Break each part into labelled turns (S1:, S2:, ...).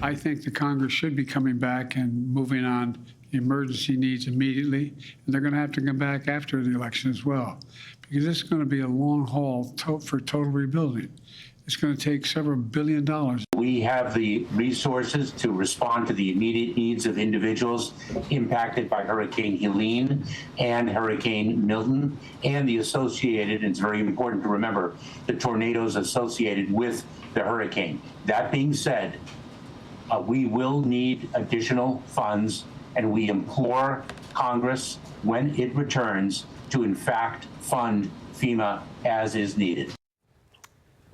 S1: I think the Congress should be coming back and moving on emergency needs immediately, and they're going to have to come back after the election as well, because this is going to be a long haul for total rebuilding. It's going to take several $1 billion.
S2: We have the resources to respond to the immediate needs of individuals impacted by Hurricane Helene and Hurricane Milton and the associated, and it's very important to remember, the tornadoes associated with the hurricane. That being said, we will need additional funds, and we implore Congress, when it returns, to in fact fund FEMA as is needed.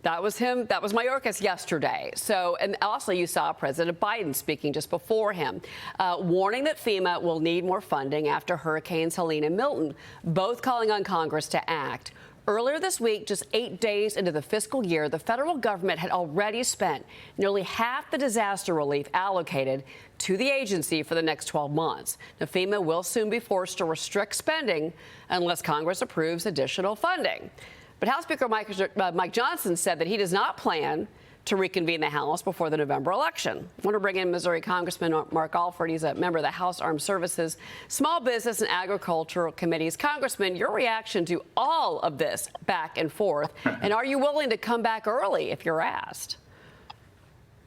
S3: That was him. That was Mayorkas yesterday. So, and also you saw President Biden speaking just before him, warning that FEMA will need more funding after Hurricanes Helene and Milton, both calling on Congress to act. Earlier this week, just 8 days into the fiscal year, the federal government had already spent nearly half the disaster relief allocated to the agency for the next 12 months. Now, FEMA will soon be forced to restrict spending unless Congress approves additional funding. But House Speaker Mike Johnson said that he does not plan to reconvene the House before the November election. I want to bring in Missouri Congressman Mark Alford. He's a member of the House Armed Services, Small Business and Agricultural Committees. Congressman, your reaction to all of this back and forth, and are you willing to come back early if you're asked?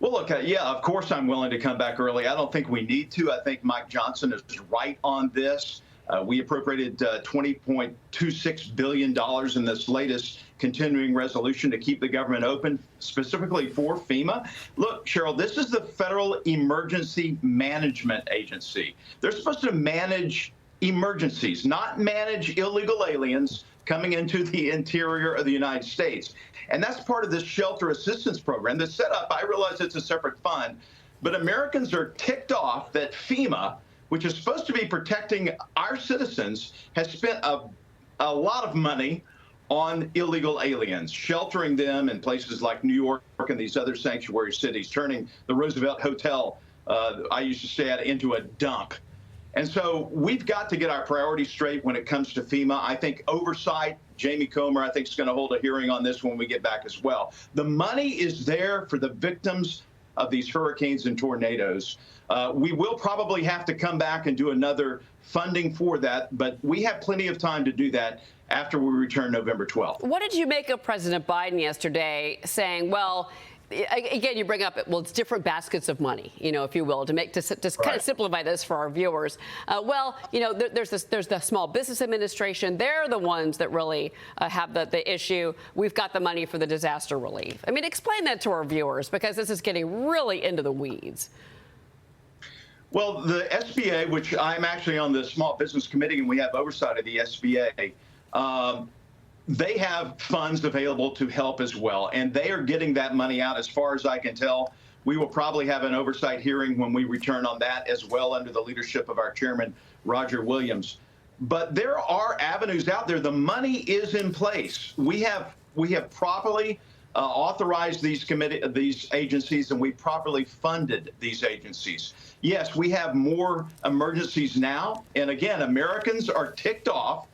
S4: Well, look, yeah, of course I'm willing to come back early. I don't think we need to. I think Mike Johnson is right on this. We appropriated $20.26 billion in this latest continuing resolution to keep the government open, specifically for FEMA. Look, Cheryl, this is the Federal Emergency Management Agency. They're supposed to manage emergencies, not manage illegal aliens coming into the interior of the United States. And that's part of this shelter assistance program that's set up. I realize it's a separate fund, but Americans are ticked off that FEMA, which is supposed to be protecting our citizens, has spent a lot of money on illegal aliens, sheltering them in places like New York and these other sanctuary cities, turning the Roosevelt Hotel, I used to stay at, into a dump. And so we've got to get our priorities straight when it comes to FEMA. I think oversight, Jamie Comer, I think, is going to hold a hearing on this when we get back as well. The money is there for the victims of these hurricanes and tornadoes. We will probably have to come back and do another funding for that, but we have plenty of time to do that after we return November 12th.
S3: What did you make of President Biden yesterday saying, well, again, you bring up, well, it's different baskets of money, you know, if you will, to kind of simplify this for our viewers. Well, you know, there's the Small Business Administration. They're the ones that really have the issue. We've got the money for the disaster relief. I mean, explain that to our viewers, because this is getting really into the weeds.
S4: Well, the SBA, which I'm actually on the Small Business Committee, and we have oversight of the SBA, they have funds available to help as well, and they are getting that money out as far as I can tell. We will probably have an oversight hearing when we return on that as well, under the leadership of our chairman, Roger Williams. But there are avenues out there. The money is in place. We have properly authorized these agencies, and we properly funded these agencies. Yes, we have more emergencies now, and again, Americans are ticked off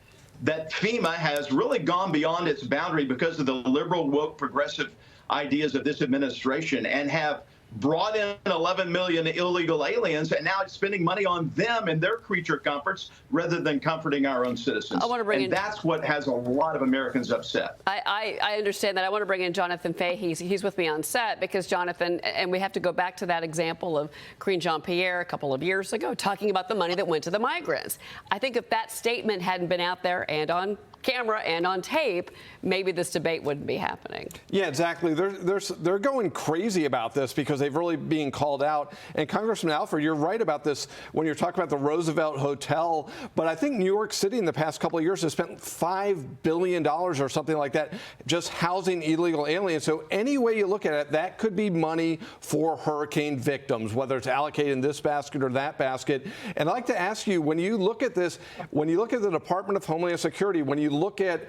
S4: that FEMA has really gone beyond its boundary because of the liberal, woke, progressive ideas of this administration, and have brought in 11 million illegal aliens, and now it's spending money on them and their creature comforts rather than comforting our own citizens.
S3: I want to bring in,
S4: that's what has a lot of Americans upset.
S3: I understand that. I want to bring in Jonathan Fahey. He's with me on set because, Jonathan, and we have to go back to that example of Karine Jean-Pierre a couple of years ago talking about the money that went to the migrants. I think if that statement hadn't been out there and on camera and on tape, maybe this debate wouldn't be happening.
S5: Yeah, exactly. They're going crazy about this because they've really being called out. And Congressman Alford, you're right about this when you're talking about the Roosevelt Hotel. But I think New York City in the past couple of years has spent $5 billion or something like that just housing illegal aliens. So any way you look at it, that could be money for hurricane victims, whether it's allocated in this basket or that basket. And I'd like to ask you, when you look at this, when you look at the Department of Homeland Security, when you look at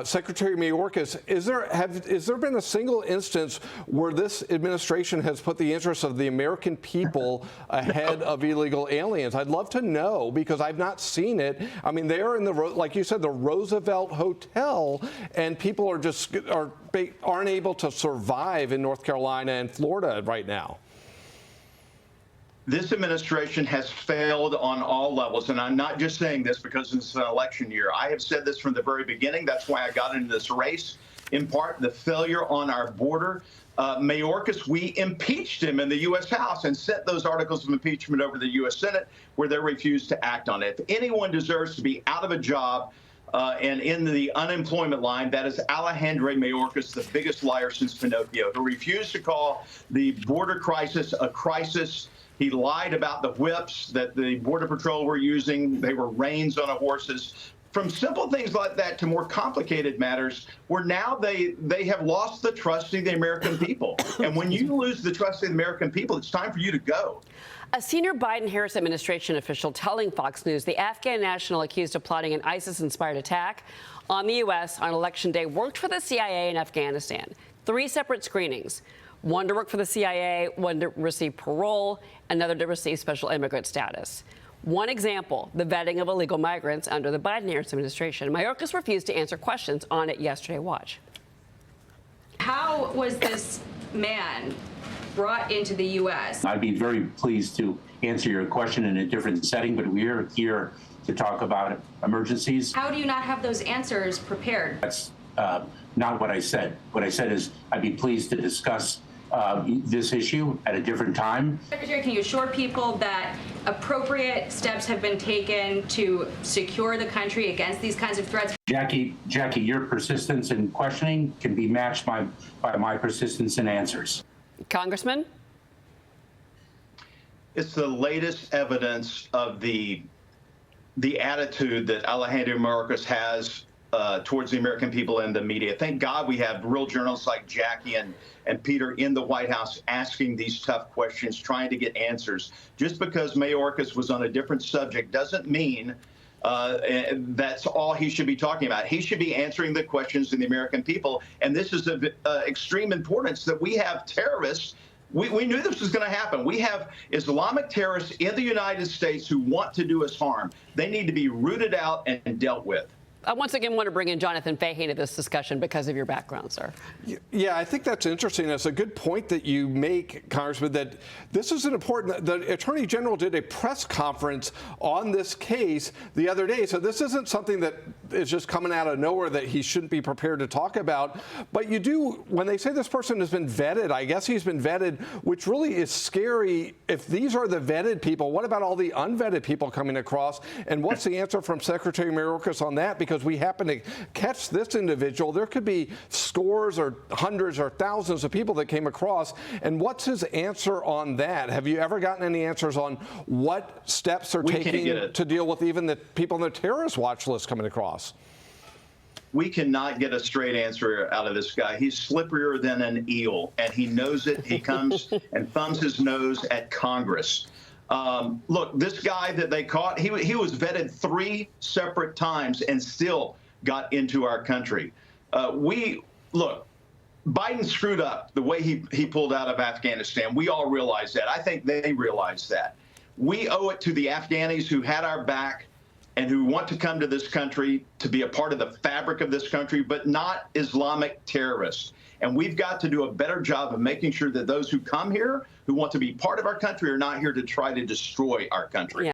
S5: Secretary Mayorkas, is there been a single instance where this administration has put the interests of the American people ahead of illegal aliens? I'd love to know, because I've not seen it. I mean, they are in the, like you said, the Roosevelt Hotel, and people are just aren't able to survive in North Carolina and Florida right now.
S4: This administration has failed on all levels, and I'm not just saying this because it's an election year. I have said this from the very beginning. That's why I got into this race. In part, the failure on our border. Mayorkas, we impeached him in the U.S. House and sent those articles of impeachment over to the U.S. Senate, where they refused to act on it. If anyone deserves to be out of a job and in the unemployment line, that is Alejandro Mayorkas, the biggest liar since Pinocchio, who refused to call the border crisis a crisis. He lied about the whips that the Border Patrol were using. They were reins on horses. From simple things like that to more complicated matters, where now they have lost the trust of the American people. And when you lose the trust of the American people, it's time for you to go.
S3: A senior Biden-Harris administration official telling Fox News the Afghan national accused of plotting an ISIS-inspired attack on the U.S. on Election Day worked for the CIA in Afghanistan. 3 separate screenings. One to work for the CIA, one to receive parole, another to receive special immigrant status. One example, the vetting of illegal migrants under the Biden-Harris administration. Mayorkas refused to answer questions on it yesterday. Watch.
S6: How was this man brought into the U.S.?
S2: I'd be very pleased to answer your question in a different setting, but we're here to talk about emergencies.
S6: How do you not have those answers prepared?
S2: That's not what I said. What I said is I'd be pleased to discuss this issue at a different time.
S6: Secretary, can you assure people that appropriate steps have been taken to secure the country against these kinds of threats?
S2: Jackie, your persistence in questioning can be matched by my persistence in answers.
S3: Congressman?
S4: It's the latest evidence of the attitude that Alejandro Mayorkas has towards the American people and the media. Thank God we have real journalists like Jackie and Peter in the White House asking these tough questions, trying to get answers. Just because Mayorkas was on a different subject doesn't mean that's all he should be talking about. He should be answering the questions of the American people. And this is of extreme importance that we have terrorists. We knew this was going to happen. We have Islamic terrorists in the United States who want to do us harm. They need to be rooted out and dealt with.
S3: I once again want to bring in Jonathan Fahey into this discussion because of your background, sir.
S5: Yeah, I think that's interesting. It's a good point that you make, Congressman, that this is an important. The Attorney General did a press conference on this case the other day. So this isn't something that is just coming out of nowhere that he shouldn't be prepared to talk about. But you do, when they say this person has been vetted, I guess he's been vetted, which really is scary. If these are the vetted people, what about all the unvetted people coming across? And what's the answer from Secretary Mayorkas on that? Because we happen to catch this individual. There could be scores or hundreds or thousands of people that came across. And what's his answer on that? Have you ever gotten any answers on what steps are taking to deal with even the people on the terrorist watch list coming across?
S4: We cannot get a straight answer out of this guy. He's slipperier than an eel, and he knows it. He comes and thumbs his nose at Congress. Look, this guy that they caught, he was vetted 3 separate times and still got into our country. Look, Biden screwed up the way he pulled out of Afghanistan. We all realize that. I think they realize that. We owe it to the Afghanis who had our back and who want to come to this country to be a part of the fabric of this country, but not Islamic terrorists. And we've got to do a better job of making sure that those who come here, who want to be part of our country, are not here to try to destroy our country.
S3: Yeah.